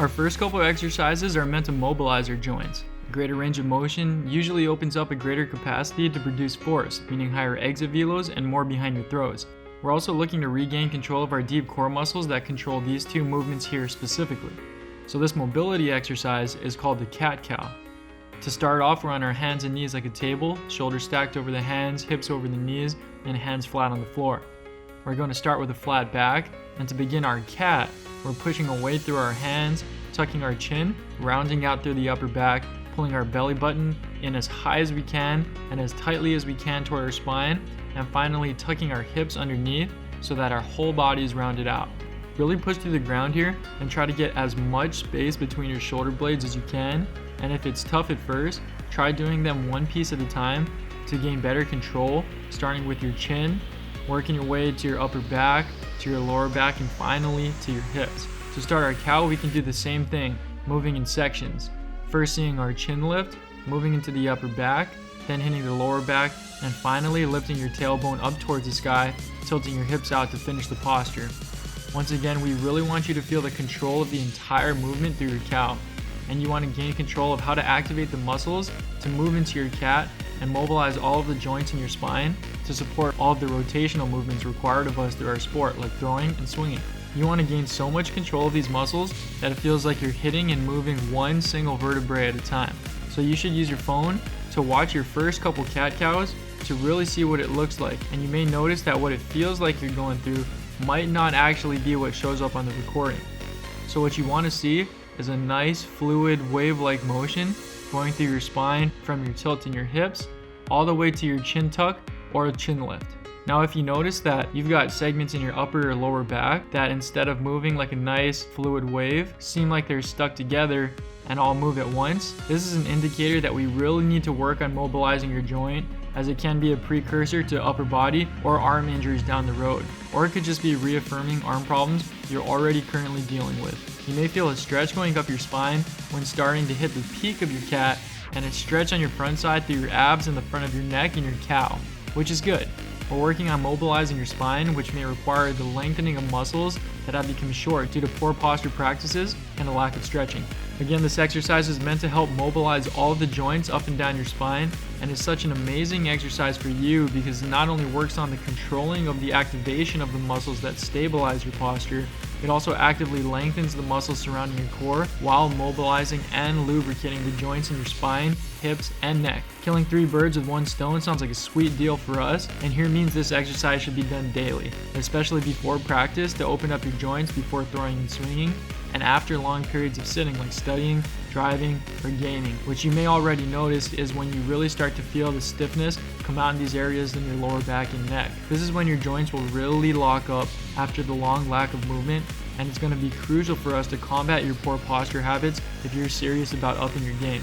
Our first couple of exercises are meant to mobilize our joints. A greater range of motion usually opens up a greater capacity to produce force, meaning higher exit velos and more behind your throws. We're also looking to regain control of our deep core muscles that control these two movements here specifically. So this mobility exercise is called the cat-cow. To start off, we're on our hands and knees like a table, shoulders stacked over the hands, hips over the knees, and hands flat on the floor. We're going to start with a flat back, and to begin our cat, we're pushing away through our hands, tucking our chin, rounding out through the upper back, pulling our belly button in as high as we can and as tightly as we can toward our spine, and finally tucking our hips underneath so that our whole body is rounded out. Really push through the ground here and try to get as much space between your shoulder blades as you can, and if it's tough at first, try doing them one piece at a time to gain better control, starting with your chin, working your way to your upper back, to your lower back, and finally to your hips. To start our cow, we can do the same thing, moving in sections. First seeing our chin lift, moving into the upper back, then hitting the lower back, and finally lifting your tailbone up towards the sky, tilting your hips out to finish the posture. Once again, we really want you to feel the control of the entire movement through your cow, and you want to gain control of how to activate the muscles to move into your cat and mobilize all of the joints in your spine to support all of the rotational movements required of us through our sport, like throwing and swinging. You want to gain so much control of these muscles that it feels like you're hitting and moving one single vertebrae at a time. So you should use your phone to watch your first couple cat-cows to really see what it looks like, and you may notice that what it feels like you're going through might not actually be what shows up on the recording. So what you want to see is a nice fluid wave-like motion going through your spine from your tilt in your hips all the way to your chin tuck or chin lift. Now if you notice that you've got segments in your upper or lower back that instead of moving like a nice fluid wave seem like they're stuck together and all move at once, this is an indicator that we really need to work on mobilizing your joint, as it can be a precursor to upper body or arm injuries down the road, or it could just be reaffirming arm problems you're already currently dealing with. You may feel a stretch going up your spine when starting to hit the peak of your cat, and a stretch on your front side through your abs and the front of your neck and your cow, which is good. We're working on mobilizing your spine, which may require the lengthening of muscles that have become short due to poor posture practices and a lack of stretching. Again, this exercise is meant to help mobilize all of the joints up and down your spine, and is such an amazing exercise for you because it not only works on the controlling of the activation of the muscles that stabilize your posture, it also actively lengthens the muscles surrounding your core while mobilizing and lubricating the joints in your spine, hips, and neck. Killing 3 birds with 1 stone sounds like a sweet deal for us, and here means this exercise should be done daily, especially before practice to open up your joints before throwing and swinging, and after long periods of sitting like studying, driving, or gaming, which you may already notice is when you really start to feel the stiffness come out in these areas in your lower back and neck. This is when your joints will really lock up after the long lack of movement, and it's going to be crucial for us to combat your poor posture habits if you're serious about upping your game.